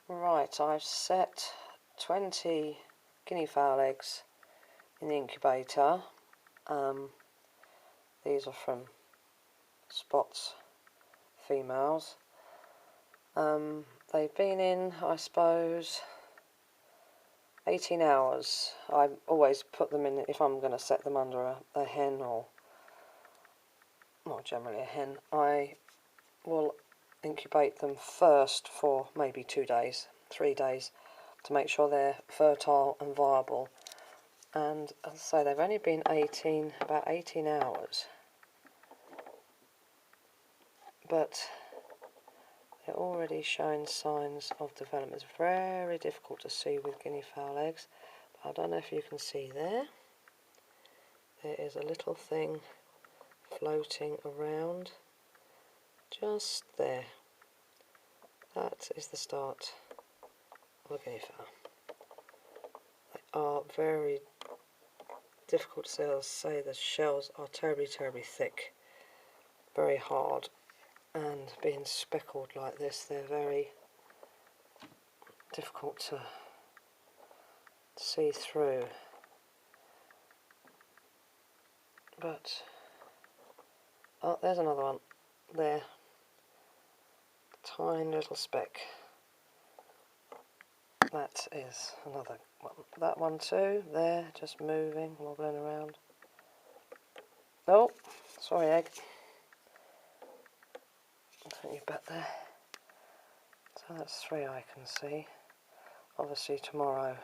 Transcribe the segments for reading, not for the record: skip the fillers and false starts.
Right, I've set 20 guinea fowl eggs in the incubator. These are from Spot's females. They've been in, I suppose, 18 hours. I always put them in, if I'm going to set them under a hen, or generally a hen, I will incubate them first for maybe 2 days, 3 days, to make sure they're fertile and viable. And as I say, they've only been about 18 hours, but they're already showing signs of development. It's very difficult to see with guinea fowl eggs, but I don't know if you can see there. There is a little thing floating around just there. That is the start of a guinea fowl. They are very difficult to see. I'll say the shells are terribly, terribly thick, very hard, and being speckled like this, they're very difficult to see through. But oh, there's another one there, tiny little speck. That is another one. That one too, there, just moving, wobbling around. Oh, sorry, egg. Put you back there. So that's 3 I can see. Obviously tomorrow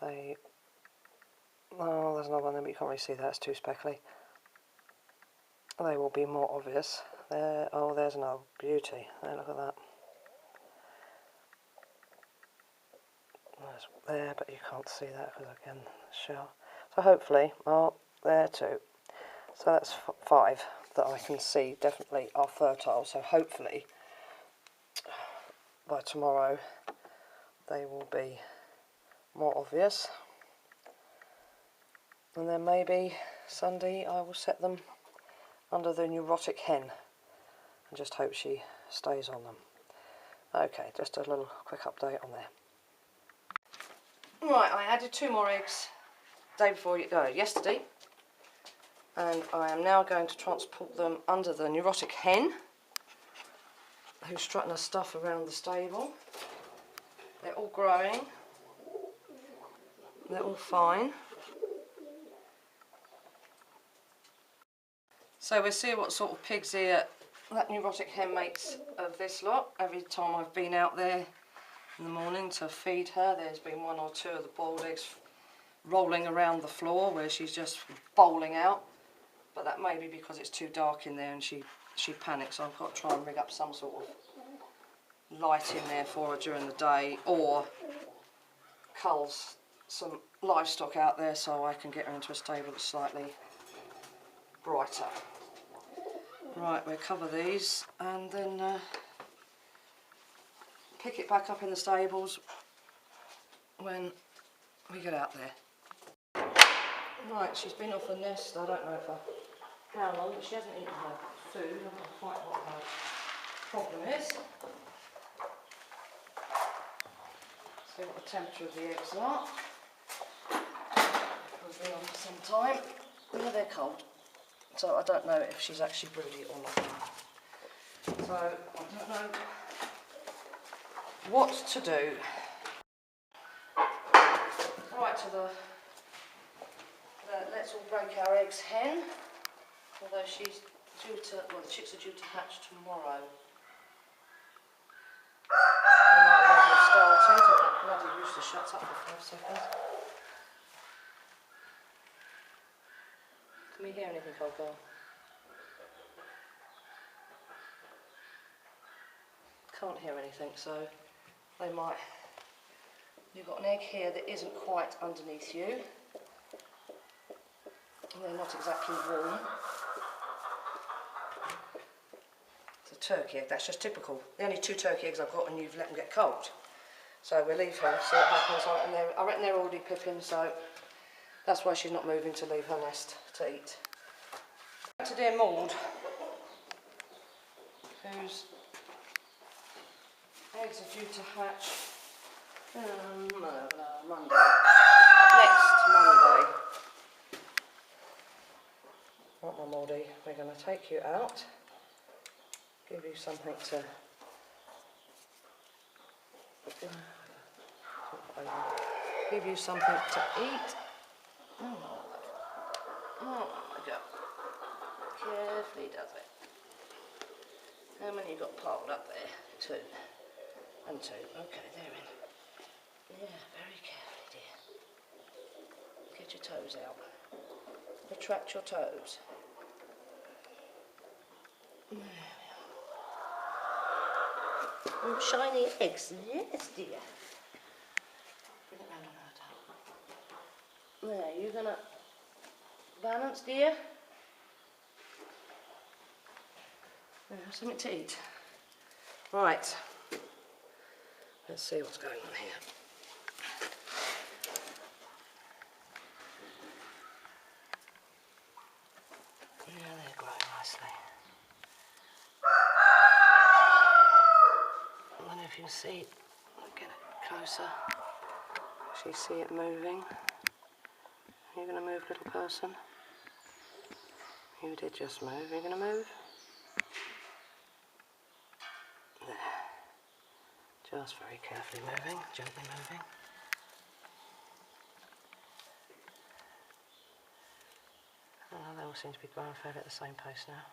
they... Oh, there's another one there, but you can't really see that, it's too speckly. They will be more obvious. There, oh, there's another beauty. There, look at that. There, but you can't see that because again, the shell. So hopefully, oh, there too. So that's 5 that I can see definitely are fertile. So hopefully, by tomorrow, they will be more obvious. And then maybe Sunday I will set them under the neurotic hen and just hope she stays on them. Okay, just a little quick update on there. Right, I added 2 more eggs yesterday, and I am now going to transport them under the neurotic hen who's strutting her stuff around the stable. They're all growing, they're all fine. So we'll see what sort of pigs ear that neurotic hen makes of this lot. Every time I've been out there in the morning to feed her, there's been 1 or 2 of the boiled eggs rolling around the floor where she's just bowling out, but that may be because it's too dark in there and she panics, so I've got to try and rig up some sort of light in there for her during the day, or cull some livestock out there so I can get her into a stable that's slightly brighter. Right, we'll cover these and then pick it back up in the stables when we get out there. Right, she's been off the nest, I don't know how long, but she hasn't eaten her food. I don't know quite what her problem is. See what the temperature of the eggs are. They've been on for some time. Yeah, they're cold. So I don't know if she's actually broody or not. So I don't know what to do. Right, to the let's all break our eggs hen, although she's due to, well, the chicks are due to hatch tomorrow. They might have already started. That bloody rooster shuts up for 5 seconds. Can we hear anything, old girl? Can't hear anything, so they might... You've got an egg here that isn't quite underneath you. And they're not exactly warm. It's a turkey egg, that's just typical. The only 2 turkey eggs I've got, and you've let them get cold. So we'll leave her, see what happens. And I reckon they're already pipping, so that's why she's not moving to leave her nest to eat. Back to dear Maud, whose Eggs are due to hatch Monday. Next Monday. Right, my Moldy, we're going to take you out, give you something to give you something to eat. Oh my God. Carefully does it. How many you got piled up there? 2 and 2. Okay, they're in. Yeah, very carefully, dear. Get your toes out. Retract your toes. There we are. Oh, shiny eggs. Yes, dear. Bring it round on her tail. There, you're gonna balance, dear. There, have something to eat. Right. Let's see what's going on here. Yeah, they're growing nicely. I don't know if you can see, get it closer. Actually see it moving. Are you going to move, little person? You did just move. Are you going to move? There. Just very carefully moving, gently moving. Oh, they all seem to be growing fairly at the same pace now.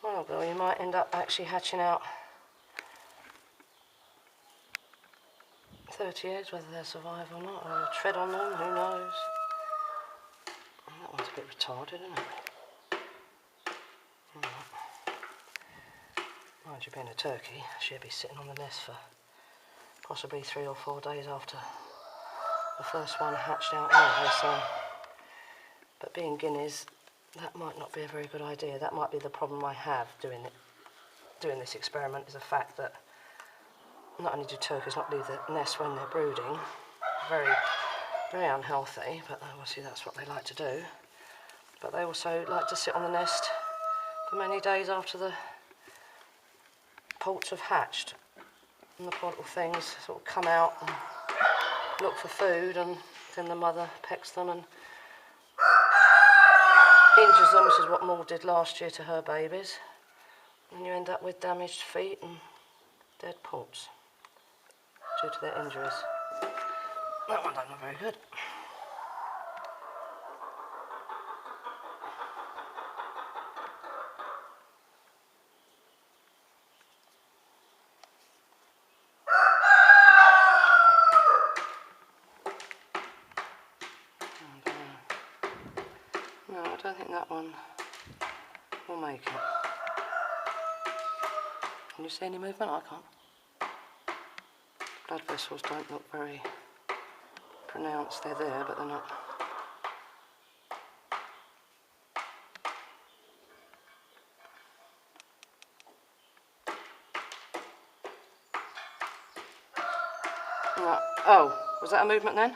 Well, girl, you might end up actually hatching out 30 eggs, whether they'll survive or not, or tread on them, who knows. Oh, that one's a bit retarded, isn't it? Mind you, being a turkey, she'll be sitting on the nest for possibly 3 or 4 days after the first one hatched out anyway, so. But being guineas, that might not be a very good idea. That might be the problem I have doing this experiment, is the fact that not only do turkeys not leave the nest when they're brooding, very, very unhealthy, but obviously that's what they like to do, but they also like to sit on the nest for many days after the poults have hatched. And the poor little things sort of come out and look for food, and then the mother pecks them and injures them, which is what Maud did last year to her babies. And you end up with damaged feet and dead poults due to their injuries. That one don't look very good. No, I don't think that one will make it. Can you see any movement? I can't. Blood vessels don't look very pronounced. They're there, but they're not. Right. Oh, was that a movement then?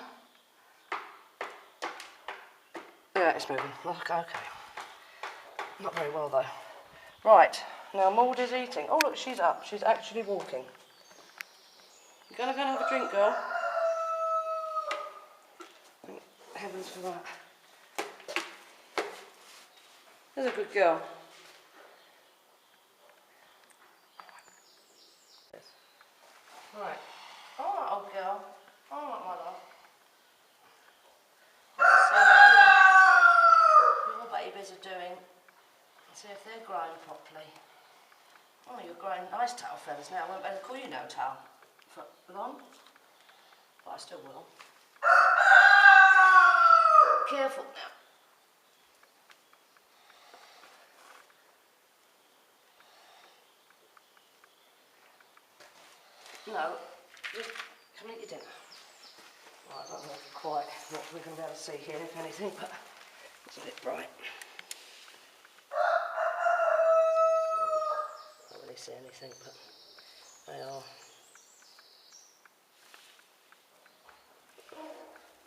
Yeah, it's moving. Okay. Not very well though. Right, now Maud is eating. Oh look, she's up. She's actually walking. You gonna go and have a drink, girl? Thank heavens for that. There's a good girl. Right. All right, old girl. All right, my love. Let's see what your babies are doing. See if they're growing properly. Oh, you're growing nice tail feathers now. I won't be able to call you no tail for long, but I still will. Careful now. No, just come and eat your dinner. Well, I don't know quite what we're going to be able to see here, if anything, but it's a bit bright. Not really see anything, but they are.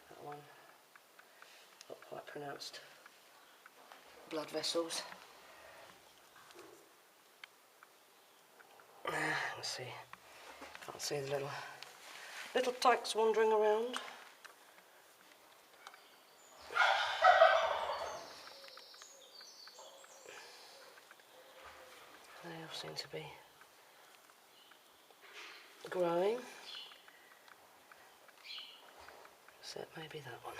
That one got quite pronounced blood vessels. Let's see. Can't see the little tykes wandering around. They all seem to be growing. Except maybe that one.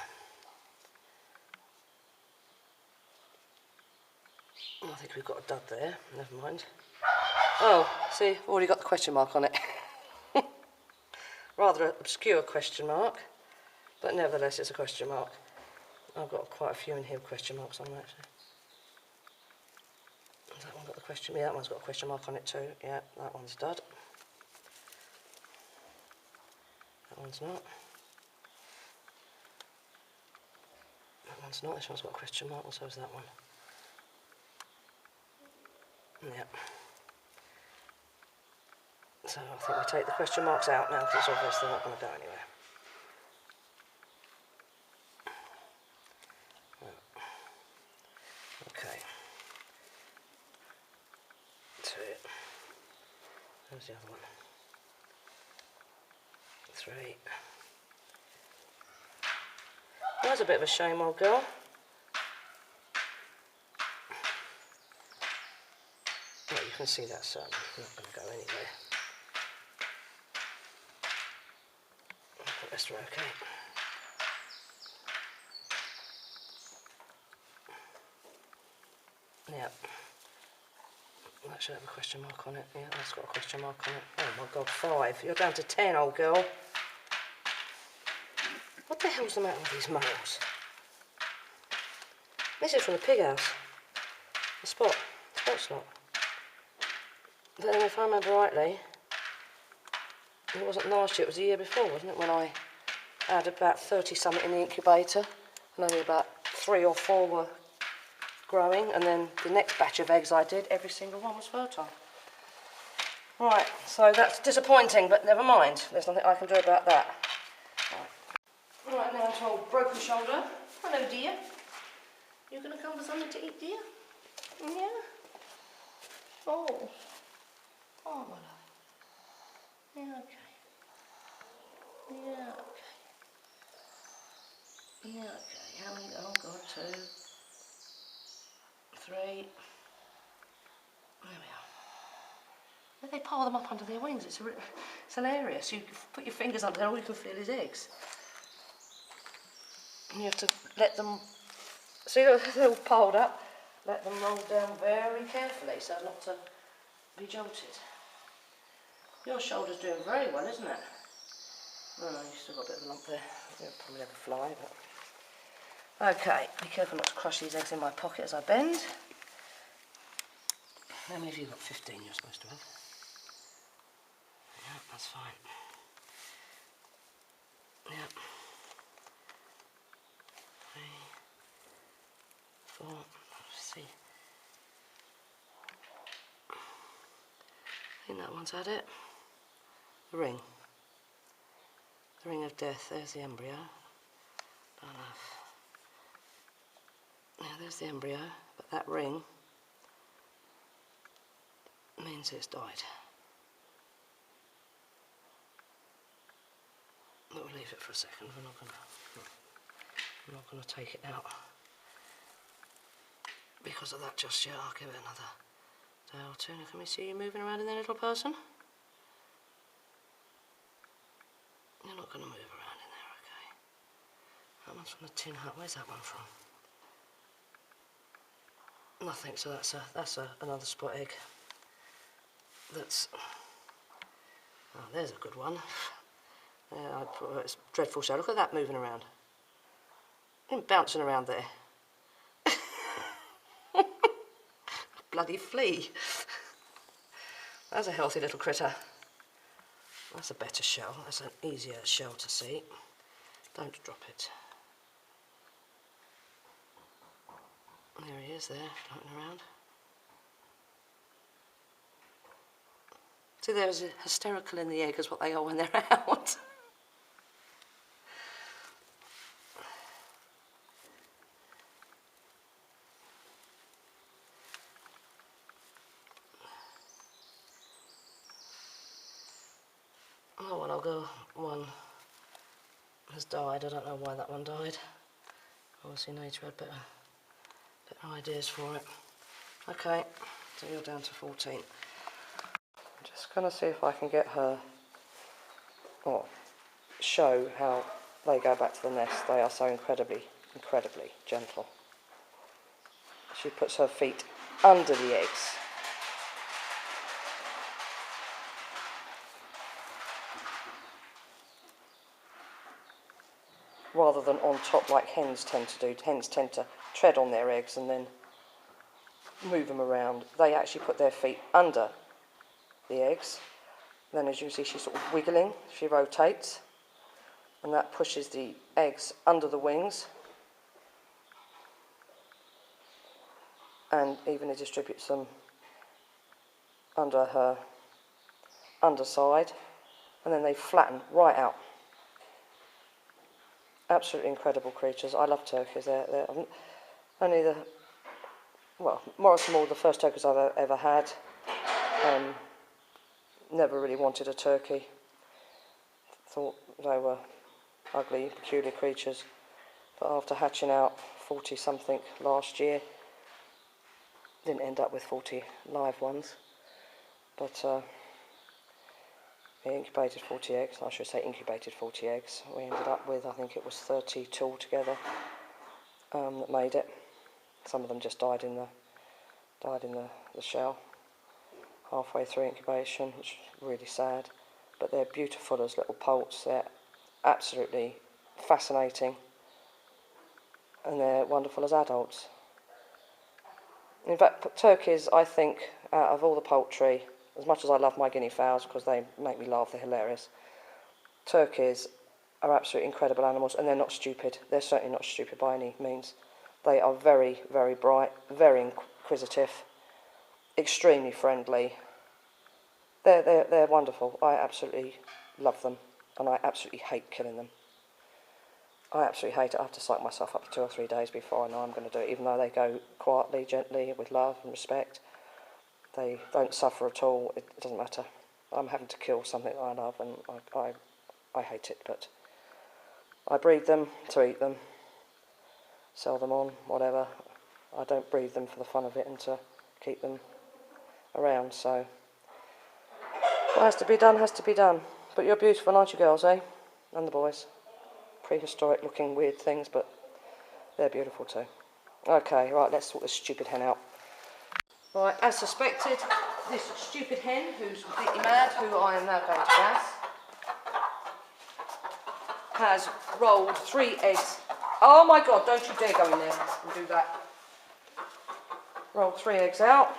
I think we've got a dud there. Never mind. Oh, see, I've already got the question mark on it. Rather an obscure question mark, but nevertheless it's a question mark. I've got quite a few in here with question marks on them actually. Has that one got the question? Yeah, that one's got a question mark on it too. Yeah, that one's dud. That one's not. That one's not. This one's got a question mark, and so is that one. Yeah. So I think we take the question marks out now because it's obvious they're not going to go anywhere. Okay. 2. Where's the other one? 3. That's a bit of a shame, old girl. Well, you can see that's not going to go anywhere. I think that's okay. Yeah. That should have a question mark on it. Yeah, that's got a question mark on it. Oh my God, 5. You're down to 10, old girl. What the hell's the matter with these males? This is from the pig house. The spot slot. Then if I remember rightly, it wasn't last year, it was the year before, wasn't it? When I had about 30 something in the incubator, and only about 3 or 4 were growing, and then the next batch of eggs I did, every single one was fertile. Right, so that's disappointing, but never mind. There's nothing I can do about that. Right, now to old broken shoulder. Hello, dear. You going to come for something to eat, dear? Yeah? Oh. Oh, my love. Yeah, okay. Yeah, okay. Yeah, okay. How many? Oh, God, 2. 3. There we are. They pile them up under their wings. It's hilarious. You put your fingers under there, all you can feel is eggs. And you have to let them, see, they're all piled up, let them roll down very carefully so as not to be jolted. Your shoulder's doing very well, isn't it? Oh, you've still got a bit of a lump there. You'll probably have a fly, but... Okay, be careful not to crush these eggs in my pocket as I bend. How many of you got? 15 you're supposed to have. Yeah, that's fine. Yeah. 3, 4, let's see. I think that one's had it. The ring. The ring of death. There's the embryo. Enough. Yeah, there's the embryo, but that ring means it's died. We'll leave it for a second. We're not going to take it out because of that just yet. I'll give it another day or 2. Now, can we see you moving around in there, little person? You're not going to move around in there, okay? That one's from the tin hut. Where's that one from? Nothing. So that's another spot egg. That's. Oh, there's a good one. It's dreadful show. Look at that moving around. Bouncing around there. Bloody flea. That's a healthy little critter. That's a better shell. That's an easier shell to see. Don't drop it. There he is there, floating around. So they're as hysterical in the egg as what they are when they're out. Oh, well, I'll go. One has died. I don't know why that one died. Obviously nature had better ideas for it. Okay, so you're down to 14. I'm just going to see if I can get her, or show how they go back to the nest. They are so incredibly gentle. She puts her feet under the eggs. Rather than on top like hens tend to do. Hens tend to tread on their eggs and then move them around. They actually put their feet under the eggs. Then as you can see, she's sort of wiggling. She rotates and that pushes the eggs under the wings and evenly distributes them under her underside, and then they flatten right out. Absolutely incredible creatures. I love turkeys. They're only the, well, Morris and Moore, the first turkeys I've ever had. Never really wanted a turkey. Thought they were ugly, peculiar creatures. But after hatching out 40 something last year, didn't end up with 40 live ones. But we incubated 40 eggs. I should say incubated 40 eggs. We ended up with, I think it was 32 altogether that made it. Some of them just died in the shell halfway through incubation, which is really sad. But they're beautiful as little poults. They're absolutely fascinating, and they're wonderful as adults. In fact, turkeys, I think, out of all the poultry, as much as I love my guinea fowls because they make me laugh, they're hilarious, turkeys are absolutely incredible animals, and they're not stupid. They're certainly not stupid by any means. They are very, very bright, very inquisitive, extremely friendly. They're wonderful. I absolutely love them, and I absolutely hate killing them. I absolutely hate it. I have to psych myself up for 2 or 3 days before I know I'm going to do it, even though they go quietly, gently, with love and respect. They don't suffer at all. It doesn't matter. I'm having to kill something that I love, and I hate it, but I breed them to eat them, sell them on, whatever. I don't breed them for the fun of it and to keep them around, so what has to be done has to be done. But you're beautiful, aren't you, girls, eh? And the boys. Prehistoric looking weird things, but they're beautiful too. Okay, right, let's sort this stupid hen out. Right, as suspected, this stupid hen, who's completely mad, who I am now going to gas, has rolled 3 eggs. Oh my God, don't you dare go in there and do that. Rolled 3 eggs out.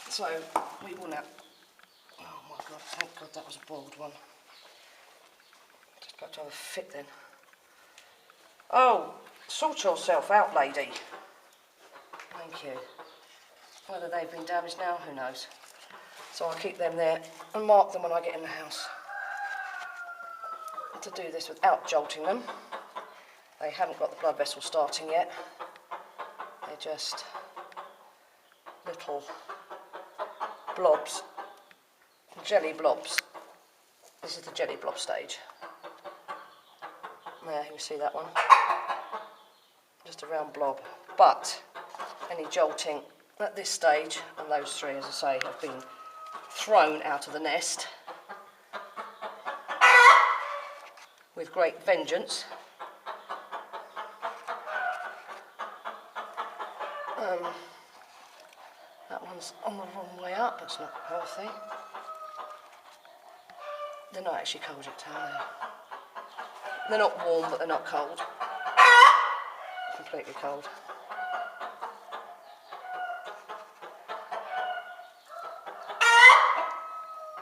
So, we will now... Oh my God, thank God that was a boiled one. Just about to have a fit then. Oh, sort yourself out, lady. Thank you. Whether they've been damaged now, who knows. So I'll keep them there and mark them when I get in the house. To do this without jolting them. They haven't got the blood vessel starting yet. They're just little blobs, jelly blobs. This is the jelly blob stage. There, you can see that one. Just a round blob. But any jolting at this stage, and those 3, as I say, have been thrown out of the nest with great vengeance. That one's on the wrong way up, that's not healthy. They're not actually cold yet, are they? They're not warm, but they're not cold. Completely cold.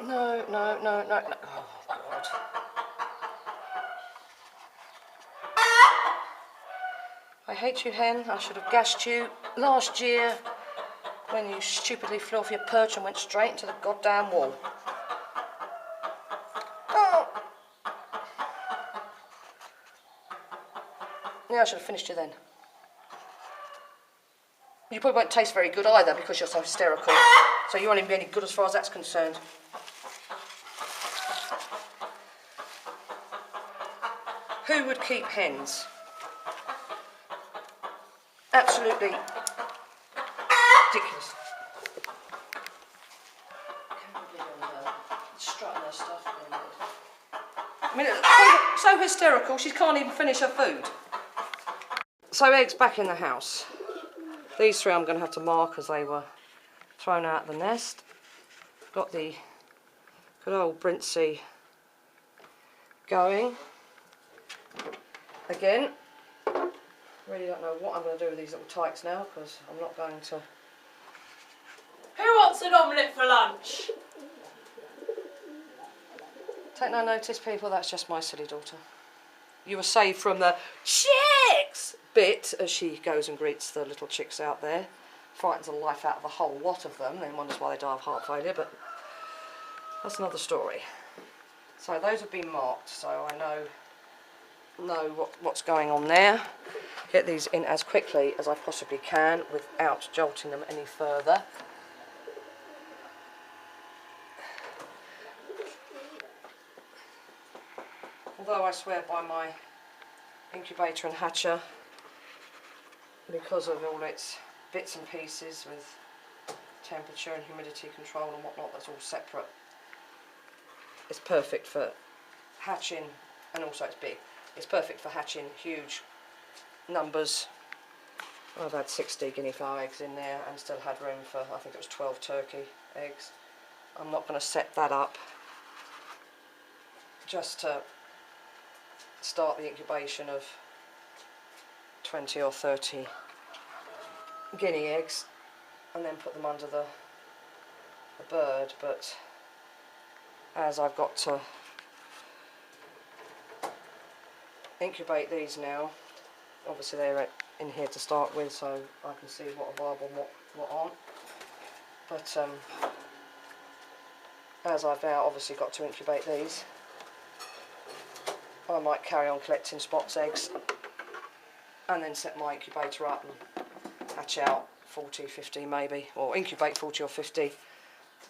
No. Oh, God. I hate you, hen. I should have gassed you last year when you stupidly flew off your perch and went straight into the goddamn wall. Oh. Yeah, I should have finished you then. You probably won't taste very good either because you're so hysterical. So you won't even be any good as far as that's concerned. Who would keep hens? Absolutely ridiculous. Strutting her stuff. I mean, so hysterical she can't even finish her food. So eggs back in the house. These three I'm going to have to mark as they were thrown out of the nest. Got the good old Brintsey going. Again, really don't know what I'm going to do with these little tykes now because I'm not going to... Who wants an omelette for lunch? Take no notice, people, that's just my silly daughter. You were saved from the chicks bit as she goes and greets the little chicks out there. Frightens the life out of a whole lot of them, then wonders why they die of heart failure, but that's another story. So those have been marked, so I know what's going on there. Get these in as quickly as I possibly can without jolting them any further. Although I swear by my incubator and hatcher, because of all its bits and pieces with temperature and humidity control and whatnot, that's all separate. It's perfect for hatching, and also it's big. It's perfect for hatching huge numbers. I've had 60 guinea fowl eggs in there and still had room for, I think it was 12 turkey eggs. I'm not going to set that up just to start the incubation of 20 or 30 guinea eggs and then put them under the bird, but as I've got to incubate these now, obviously they're in here to start with, so I can see what are viable and what aren't, but as I've now obviously got to incubate these, I might carry on collecting spots eggs and then set my incubator up and hatch out 40, 50 maybe, or incubate 40 or 50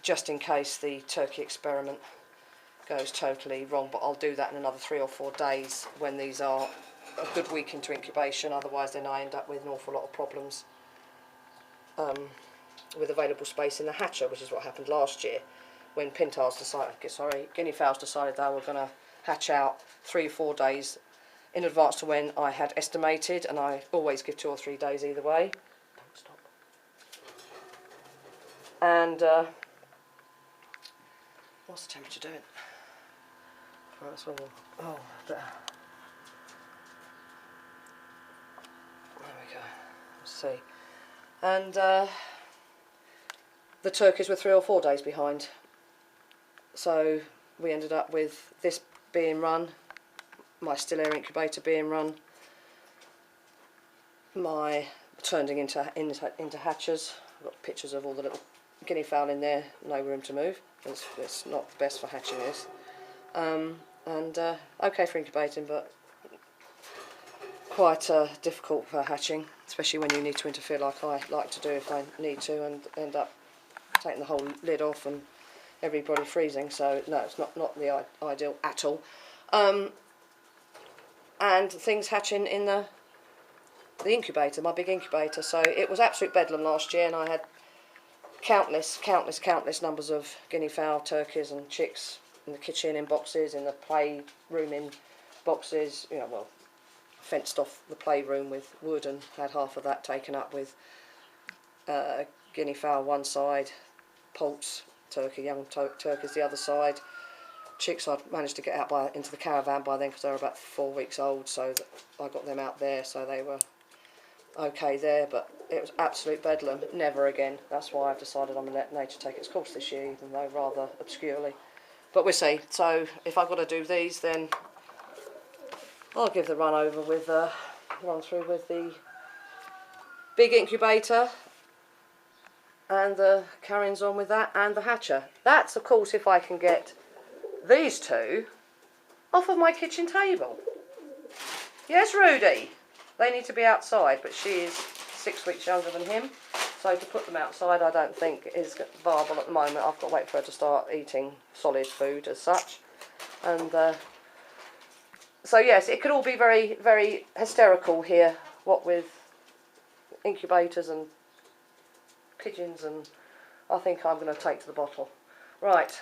just in case the turkey experiment goes totally wrong, but I'll do that in another 3 or 4 days when these are a good week into incubation, otherwise then I end up with an awful lot of problems with available space in the hatcher, which is what happened last year when guinea fowls decided they were going to hatch out 3 or 4 days in advance to when I had estimated, and I always give 2 or 3 days either way. Don't stop. And what's the temperature doing? Right, that's all. Oh, there we go. Let's see. And the turkeys were 3 or 4 days behind. So we ended up with this being run, my still air incubator being run, my turning into hatchers. I've got pictures of all the little guinea fowl in there, no room to move. It's not the best for hatching this. Okay for incubating, but quite difficult for hatching, especially when you need to interfere like I like to do if I need to, and end up taking the whole lid off and everybody freezing. So no, it's not the ideal at all. And things hatching in the incubator, my big incubator. So it was absolute bedlam last year, and I had countless numbers of guinea fowl, turkeys and chicks in the kitchen in boxes, in the playroom in boxes, you know, well, fenced off the playroom with wood and had half of that taken up with guinea fowl one side, poults, young turkeys the other side. Chicks I'd managed to get out into the caravan by then because they were about 4 weeks old, so that I got them out there, so they were okay there, but it was absolute bedlam. Never again. That's why I've decided I'm going to let nature take its course this year, even though rather obscurely. But we'll see. So if I've got to do these, then I'll give the run through with the big incubator, and carrying on with that, and the hatcher. That's, of course, if I can get these two off of my kitchen table. Yes, Rudy, they need to be outside, but she is 6 weeks younger than him, so to put them outside I don't think is viable at the moment. I've got to wait for her to start eating solid food as such. And so yes, it could all be very, very hysterical here, what with incubators and pigeons, and I think I'm going to take to the bottle. Right.